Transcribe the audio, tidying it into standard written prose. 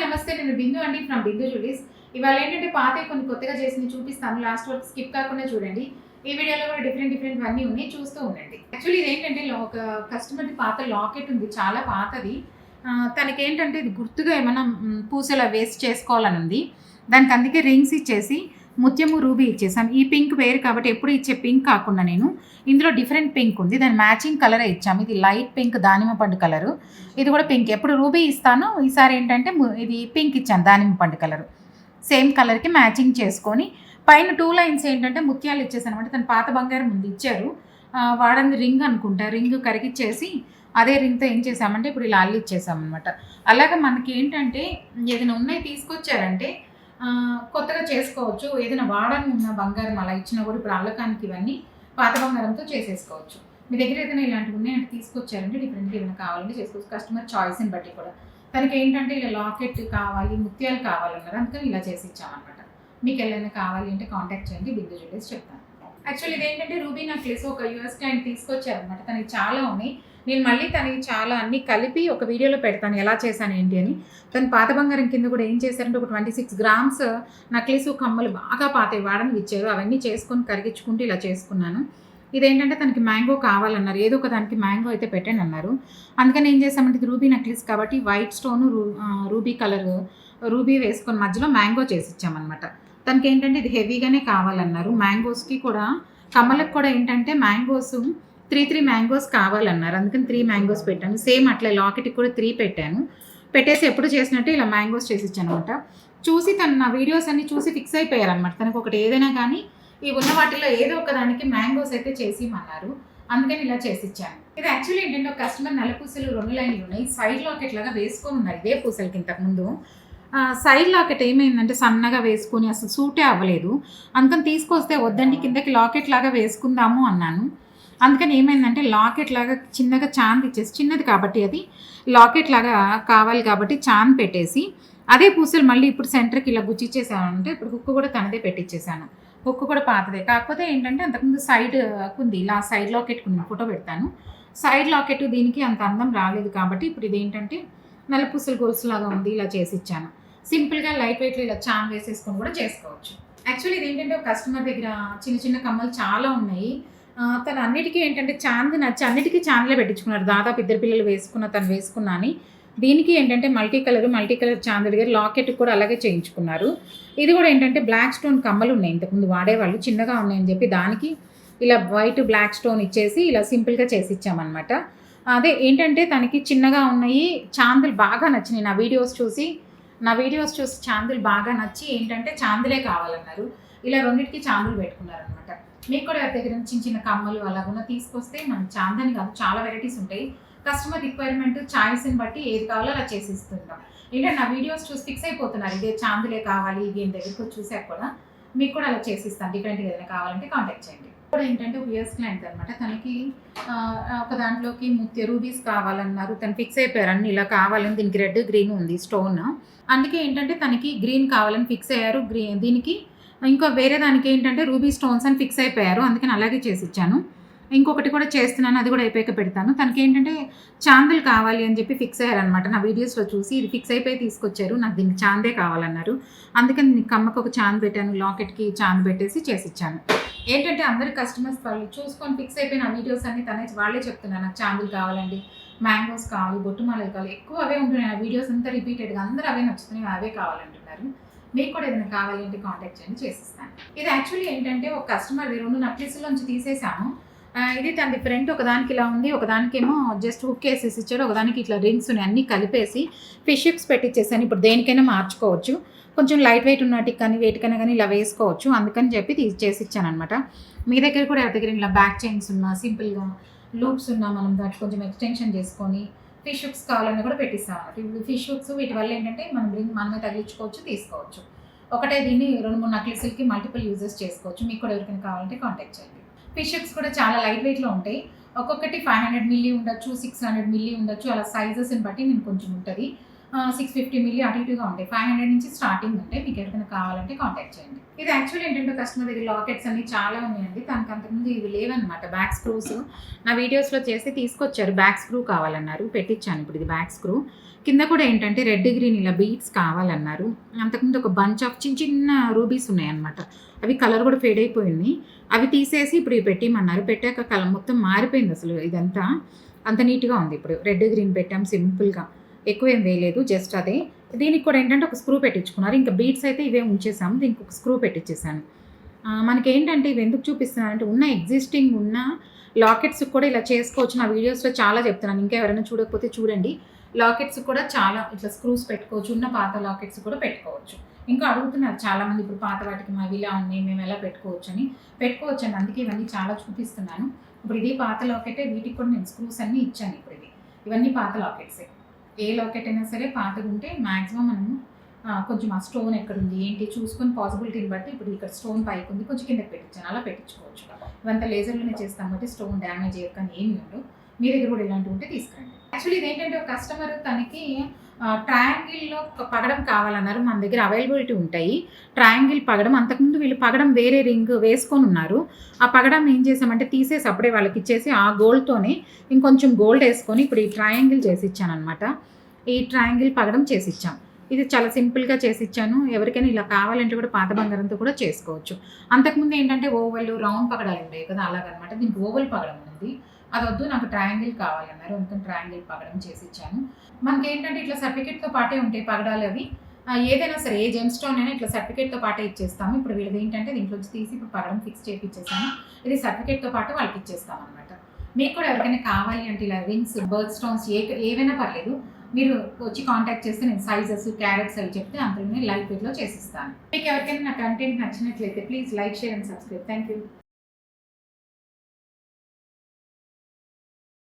నమస్తే. నేను బిందు అండి ఫ్రమ్ బిందు జ్యువెలరీస్. ఇవాళ ఏంటంటే పాతవి కొన్ని కొత్తగా చేసినవి చూపిస్తాను. లాస్ట్ వరకు స్కిప్ కాకుండా చూడండి. ఈ వీడియోలో కూడా డిఫరెంట్ అన్నీ ఉన్నాయి, చూస్తూ ఉండండి. యాక్చువల్లీ ఇదేంటంటే ఒక కస్టమర్ది పాత లాకెట్ ఉంది, చాలా పాతది. తనకేంటంటే ఇది గుర్తుగా ఏమైనా పూసలు వేస్ట్ చేసుకోవాలని ఉంది. దానికి అందుకే రింగ్స్ ఇచ్చేసి ముత్యము రూబీ ఇచ్చేసాం. ఈ పింక్ వేరు కాబట్టి ఎప్పుడు ఇచ్చే పింక్ కాకుండా నేను ఇందులో డిఫరెంట్ పింక్ ఉంది, దాని మ్యాచింగ్ కలరే ఇచ్చాము. ఇది లైట్ పింక్ దానిమ్మ పండు కలరు, ఇది కూడా పింక్. ఎప్పుడు రూబీ ఇస్తాను, ఈసారి ఏంటంటే ఇది పింక్ ఇచ్చాను దానిమ్మ పండు కలరు. సేమ్ కలర్కి మ్యాచింగ్ చేసుకొని పైన 2 లైన్స్ ఏంటంటే ముత్యాలు ఇచ్చేసాను. అంటే తన పాత బంగారం ముందు ఇచ్చారు, వాడంది రింగ్ అనుకుంటా. రింగ్ కరిగిచ్చేసి అదే రింగ్తో ఏం చేసామంటే ఇప్పుడు ఇలా అల్లి ఇచ్చేసామన్నమాట. అలాగే మనకి ఏంటంటే ఏదైనా ఉన్నాయి తీసుకొచ్చారంటే కొత్తగా చేసుకోవచ్చు. ఏదైనా వాడని ఉన్న బంగారం అలా ఇచ్చినా కూడా ఇప్పుడు అల్లకానికి ఇవన్నీ పాత బంగారంతో చేసేసుకోవచ్చు. మీ దగ్గర ఏదైనా ఇలాంటివి ఉన్నాయంటే తీసుకొచ్చారంటే డిఫరెంట్గా ఏదైనా కావాలంటే చేసుకోవచ్చు. కస్టమర్ చాయిస్ని బట్టి కూడా. తనకి ఏంటంటే ఇలా లాకెట్ కావాలి, ముత్యాలు కావాలన్నారు, అందుకని ఇలా చేసి ఇచ్చామన్నమాట. మీకు ఏదైనా కావాలి అంటే కాంటాక్ట్ చేయండి, బిందు జ్యువెలరీస్ చెప్తాను. యాక్చువల్లీ ఇదేంటంటే రూబీ నెక్లెస్ ఒక యూఎస్ క్లయింట్ తీసుకొచ్చారనమాట. తనకి చాలా ఉన్నాయి. నేను మళ్ళీ తనకి చాలా అన్నీ కలిపి ఒక వీడియోలో పెడతాను ఎలా చేశాను ఏంటి అని. తను పాత బంగారం కింద కూడా ఏం చేశారంటే ఒక 26 గ్రామ్స్ నక్లీసు కమ్మలు బాగా పాతవి వాడని ఇచ్చారు. అవన్నీ చేసుకొని కరిగించుకుంటూ ఇలా చేసుకున్నాను. ఇదేంటంటే తనకి మ్యాంగో కావాలన్నారు, ఏదో ఒక దానికి మ్యాంగో అయితే పెట్టండి అన్నారు. అందుకని ఏం చేసామంటే ఇది రూబీ నెక్లెస్ కాబట్టి white stone ruby colour ruby వేసుకొని మధ్యలో మ్యాంగో చేసి ఇచ్చామన్నమాట. తనకి ఏంటంటే ఇది హెవీగానే కావాలన్నారు. మ్యాంగోస్కి కూడా కమ్మలకు కూడా ఏంటంటే మ్యాంగోస్ 3 మ్యాంగోస్ కావాలన్నారు, అందుకని 3 మ్యాంగోస్ పెట్టాను. సేమ్ అట్లా లాకెట్కి కూడా 3 పెట్టాను. పెట్టేసి ఎప్పుడు చేసినట్టు ఇలా మ్యాంగోస్ చేసి ఇచ్చాను అనమాట. చూసి తను నా వీడియోస్ అన్ని చూసి ఫిక్స్ అయిపోయారనమాట. తనకు ఒకటి ఏదైనా కానీ ఈ ఉన్న వాటిలో ఏదో ఒక దానికి మ్యాంగోస్ అయితే చేసి ఇమ్మన్నారు, అందుకని ఇలా చేసి ఇచ్చాను. ఇది యాక్చువల్లీ ఏంటంటే ఒక కస్టమర్ నల్ల పూసలు 2 లైన్లు ఉన్నాయి, సైడ్ లాకెట్ లాగా వేసుకొని ఉన్నారు ఇదే పూసలకి ఇంతకుముందు. సైడ్ లాకెట్ ఏమైందంటే సన్నగా వేసుకొని అసలు సూటే అవ్వలేదు. అందుకని తీసుకొస్తే వద్దండి కిందకి లాకెట్ లాగా వేసుకుందాము అన్నాను. అందుకని ఏమైందంటే లాకెట్ లాగా చిన్నగా చాంద్ ఇచ్చేసి, చిన్నది కాబట్టి అది లాకెట్ లాగా కావాలి కాబట్టి చాంద్ పెట్టేసి అదే పూసలు మళ్ళీ ఇప్పుడు సెంటర్కి ఇలా గుచ్చిచ్చేసాను. అంటే ఇప్పుడు హుక్ కూడా తనదే పెట్టించేసాను. హుక్ కూడా పాతదే, కాకపోతే ఏంటంటే అంతకుముందు సైడ్ ఉంది, ఇలా సైడ్ లాకెట్కి ఉంది, ఫోటో పెడతాను. సైడ్ లాకెట్ దీనికి అంత అందం రాలేదు కాబట్టి ఇప్పుడు ఇదేంటంటే నల్ల పూసలు గొలుసులాగా ఉంది, ఇలా చేసి ఇచ్చాను. సింపుల్గా లైట్ వెయిట్లో ఇలా చామ్ వేసేసుకొని కూడా చేసుకోవచ్చు. యాక్చువల్లీ ఇదేంటంటే ఒక కస్టమర్ దగ్గర చిన్న కమ్మలు చాలా ఉన్నాయి. తను అన్నిటికీ ఏంటంటే చాంద్ నచ్చి అన్నిటికీ చాంద్లే పెట్టించుకున్నారు. దాదాపు 2 పిల్లలు వేసుకున్న తను వేసుకున్నా అని. దీనికి ఏంటంటే మల్టీ కలర్ చాంద్ దగ్గర లాకెట్ కూడా అలాగే చేయించుకున్నారు. ఇది కూడా ఏంటంటే బ్లాక్ స్టోన్ కమ్మలు ఉన్నాయి, ఇంతకుముందు వాడేవాళ్ళు చిన్నగా ఉన్నాయని చెప్పి దానికి ఇలా వైట్ బ్లాక్ స్టోన్ ఇచ్చేసి ఇలా సింపుల్గా చేసి ఇచ్చామన్నమాట. అదే ఏంటంటే తనకి చిన్నగా ఉన్నాయి చాందులు బాగా నచ్చినాయి. నా వీడియోస్ చూసి చాందులు బాగా నచ్చి ఏంటంటే చాందులే కావాలన్నారు. ఇలా రెండింటికి చాందులు పెట్టుకున్నారనమాట. మీకు కూడా దగ్గర చిన్న కమ్మలు అలాగున్నా తీసుకొస్తే మనం చాందని కాదు చాలా వెరైటీస్ ఉంటాయి. కస్టమర్ రిక్వైర్మెంట్ చాయిస్ని బట్టి ఏది కావాలో అలా చేసి ఇస్తుంటాం. ఏంటంటే నా వీడియోస్ చూసి ఫిక్స్ అయిపోతున్నారు ఇదే చాందులే కావాలి ఇది అని దగ్గరకు చూసాక కూడా మీకు కూడా అలా చేసిస్తాను. డిఫరెంట్గా ఏదైనా కావాలంటే కాంటాక్ట్ చేయండి. కూడా ఏంటంటే యూఎస్ క్లయింట్ అనమాట. తనకి ఒక దాంట్లోకి రూబీస్ కావాలన్నారు, తను ఫిక్స్ అయిపోయారు అన్ని ఇలా కావాలని. దీనికి రెడ్ గ్రీన్ ఉంది స్టోన్, అందుకే ఏంటంటే తనకి గ్రీన్ కావాలని ఫిక్స్ అయ్యారు. దీనికి ఇంకో వేరే దానికి ఏంటంటే రూబీ స్టోన్స్ అని ఫిక్స్ అయిపోయారు, అందుకని అలాగే చేసి ఇచ్చాను. ఇంకొకటి కూడా చేస్తున్నాను, అది కూడా అయిపోయాక పెడతాను. తనకి ఏంటంటే చాందులు కావాలి అని చెప్పి ఫిక్స్ అయ్యారనమాట. నా వీడియోస్లో చూసి ఇది ఫిక్స్ అయిపోయి తీసుకొచ్చారు, నాకు దీనికి చాందే కావాలన్నారు. అందుకని దీనికి కమ్మకు ఒక చాంద్ పెట్టాను, లాకెట్కి చాంద్ పెట్టేసి చేసి ఇచ్చాను. ఏంటంటే అందరు కస్టమర్స్ వాళ్ళు చూసుకొని ఫిక్స్ అయిపోయిన వీడియోస్ అన్ని వాళ్ళే చెప్తున్నారు, నాకు చాందులు కావాలండి, మ్యాంగోస్ కావాలి, బొట్టుమాలలు కావాలి, ఎక్కువ అవే ఉంటున్నాయి. ఆ వీడియోస్ అంతా రిపీటెడ్గా అందరూ అవే నచ్చుతున్నాయి, అవే కావాలంటున్నారు. మీకు కూడా ఏదైనా కావాలి అంటే కాంటాక్ట్ చేయండి, చేసిస్తాను. ఇది యాక్చువల్లీ ఏంటంటే ఒక కస్టమర్ 2 నెక్లెస్లోంచి తీసేసాము. ఇది తనది ఫ్రంట్ ఒకదానికి ఇలా ఉంది, ఒకదానికేమో జస్ట్ హుక్ వేసేసి ఇచ్చాడు, ఒకదానికి ఇట్లా రింగ్స్ ఉన్నాయి, అన్నీ కలిపేసి ఫిష్ హుక్స్ పెట్టించేసాను. ఇప్పుడు దేనికైనా మార్చుకోవచ్చు, కొంచెం లైట్ వెయిట్ ఉన్నటికి కానీ వేటికైనా కానీ ఇలా వేసుకోవచ్చు, అందుకని చెప్పి చేసి ఇచ్చాను అనమాట. మీ దగ్గర కూడా ఎవరి దగ్గర ఇలా బ్యాక్ చైన్స్ ఉన్నా, సింపుల్గా లూప్స్ ఉన్నా మనం దాన్ని కొంచెం ఎక్స్టెన్షన్ చేసుకొని ఫిష్ హుక్స్ కావాలని కూడా పెట్టిస్తాం అన్నమాట. ఇప్పుడు ఫిష్ హుక్స్ వీటి వల్ల ఏంటంటే మనం మనమే తగిలించుకోవచ్చు, తీసుకోవచ్చు. ఒకటే దీన్ని 2-3 నెక్లెస్లకి మల్టిపుల్ యూజెస్ చేసుకోవచ్చు. మీకు కూడా ఎవరికైనా కావాలంటే కాంటాక్ట్ చేయండి. ఫిష్ హుక్స్ కూడా చాలా లైట్ వెయిట్లో ఉంటాయి. ఒక్కొక్కటి 500 మిల్లీ ఉండొచ్చు, 600 మిల్లీ ఉండొచ్చు, అలా సైజెస్ని బట్టి నేను కొంచెం ఉంటుంది. 650 మిల్లీ అటు ఇటుగా ఉంటాయి. 500 నుంచి స్టార్టింగ్ ఉంటాయి. మీకు ఎవరికైనా కావాలంటే కాంటాక్ట్ చేయండి. ఇది యాక్చువల్లీ ఏంటంటే కస్టమర్ దగ్గర లాకెట్స్ అన్ని చాలా ఉన్నాయండి. తనకు అంతకుముందు ఇవి లేవన్నమాట. బ్యాక్ స్క్రూస్ నా వీడియోస్లో చేసి తీసుకొచ్చారు. బ్యాక్ స్క్రూ కావాలన్నారు, పెట్టించాను. ఇప్పుడు ఇది బ్యాక్ స్క్రూ. కింద కూడా ఏంటంటే రెడ్ గ్రీన్ ఇలా బీడ్స్ కావాలన్నారు. అంతకుముందు ఒక బంచ్ ఆఫ్ చిన్న చిన్న రూబీస్ ఉన్నాయన్నమాట. అవి కలర్ కూడా ఫేడ్ అయిపోయింది. అవి తీసేసి ఇప్పుడు ఇవి పెట్టిమన్నారు. పెట్టాక కలర్ మొత్తం మారిపోయింది. అసలు ఇదంతా అంత నీట్గా ఉంది. ఇప్పుడు రెడ్ గ్రీన్ పెట్టాం సింపుల్గా, ఎక్కువ ఏం వేయలేదు, జస్ట్ అదే. దీనికి కూడా ఏంటంటే ఒక స్క్రూ పెట్టించుకున్నారు. ఇంకా బీడ్స్ అయితే ఇవే ఉంచేసాము, దీనికి ఒక స్క్రూ పెట్టించేసాను. మనకి ఏంటంటే ఇవి ఎందుకు చూపిస్తున్నానంటే ఉన్న ఎగ్జిస్టింగ్ ఉన్న లాకెట్స్ కూడా ఇలా చేసుకోవచ్చు. నా వీడియోస్లో చాలా చెప్తున్నాను, ఇంకా ఎవరైనా చూడకపోతే చూడండి. లాకెట్స్ కూడా చాలా ఇట్లా స్క్రూస్ పెట్టుకోవచ్చు. ఉన్న పాత లాకెట్స్ కూడా పెట్టుకోవచ్చు. ఇంకా అడుగుతున్నారు చాలామంది, ఇప్పుడు పాత వాటికి మావి ఇలా ఉన్నాయి, మేము ఎలా పెట్టుకోవచ్చు అని. అందుకే ఇవన్నీ చాలా చూపిస్తున్నాను. ఇప్పుడు ఇది పాత లాకెటే, వీటికి కూడా నేను స్క్రూస్ అన్నీ ఇచ్చాను. ఇప్పుడు ఇవన్నీ పాత లాకెట్సే. ఏ లాకెట్ అయినా సరే పాతగా ఉంటే మ్యాక్సిమం మనము కొంచెం ఆ స్టోన్ ఎక్కడుంది ఏంటి చూసుకొని పాసిబిలిటీని బట్టి, ఇప్పుడు ఇక్కడ స్టోన్ పైకి ఉంది, కొంచెం కిందకి పెట్టించాను, అలా పెట్టించుకోవచ్చు. ఇవంతా లేజర్లోనే చేస్తాం కాబట్టి స్టోన్ డ్యామేజ్ అయ్యక కానీ ఏమి ఉండవు. మీ దగ్గర కూడా ఇలాంటివి ఉంటే తీసుకురండి. యాక్చువల్లీ ఇదేంటంటే ఒక కస్టమర్ తనకి ట్రయాంగిల్లో పగడం కావాలన్నారు. మన దగ్గర అవైలబిలిటీ ఉంటాయి ట్రయాంగిల్ పగడం. అంతకుముందు వీళ్ళు పగడం వేరే రింగ్ వేసుకొని ఉన్నారు. ఆ పగడం ఏం చేసామంటే తీసేసి అప్పుడే వాళ్ళకి ఇచ్చేసి ఆ గోల్డ్తోనే ఇంకొంచెం గోల్డ్ వేసుకొని ఇప్పుడు ఈ ట్రయాంగిల్ చేసి ఇచ్చాను అనమాట. ఈ ట్రయాంగిల్ పగడం చేసి ఇచ్చాం. ఇది చాలా సింపుల్గా చేసి ఇచ్చాను. ఎవరికైనా ఇలా కావాలంటే కూడా పాత బంగారంతో కూడా చేసుకోవచ్చు. అంతకుముందు ఏంటంటే ఓవల్ రౌండ్ పగడాలు ఉండేవి కదా, అలాగనమాట. దీనికి ఓవల్ పగడం ఉంది, అది వద్దు నాకు ట్రయాంగిల్ కావాలన్నారు. అందుకని ట్రయాంగిల్ పగడం చేసి ఇచ్చాను. మనకి ఏంటంటే ఇట్లా సర్టిఫికేట్తో పాటే ఉంటాయి పగడాలు అవి. ఏదైనా సరే ఏ జెమ్ స్టోన్ అయినా ఇట్లా సర్టిఫికేట్తో పాటే ఇచ్చేస్తాము. ఇప్పుడు వీళ్ళది ఏంటంటే దీంట్లోంచి తీసి ఇప్పుడు పగడం ఫిక్స్ చేయించేసాను. ఇది సర్టిఫికేట్తో పాటు వాళ్ళకి ఇచ్చేస్తాం అనమాట. మీకు కూడా ఎవరికైనా కావాలి అంటే ఇలా రింగ్స్, బర్త్ స్టోన్స్ ఏవైనా పర్లేదు, మీరు వచ్చి కాంటాక్ట్ చేస్తే నేను సైజెస్, క్యారెట్స్ అవి చెప్తే అంతలోనే లైవ్ వెయిట్లో చేసిస్తాను. మీకు ఎవరికైనా నా కంటెంట్ నచ్చినట్లయితే please like, share and subscribe. Thank you.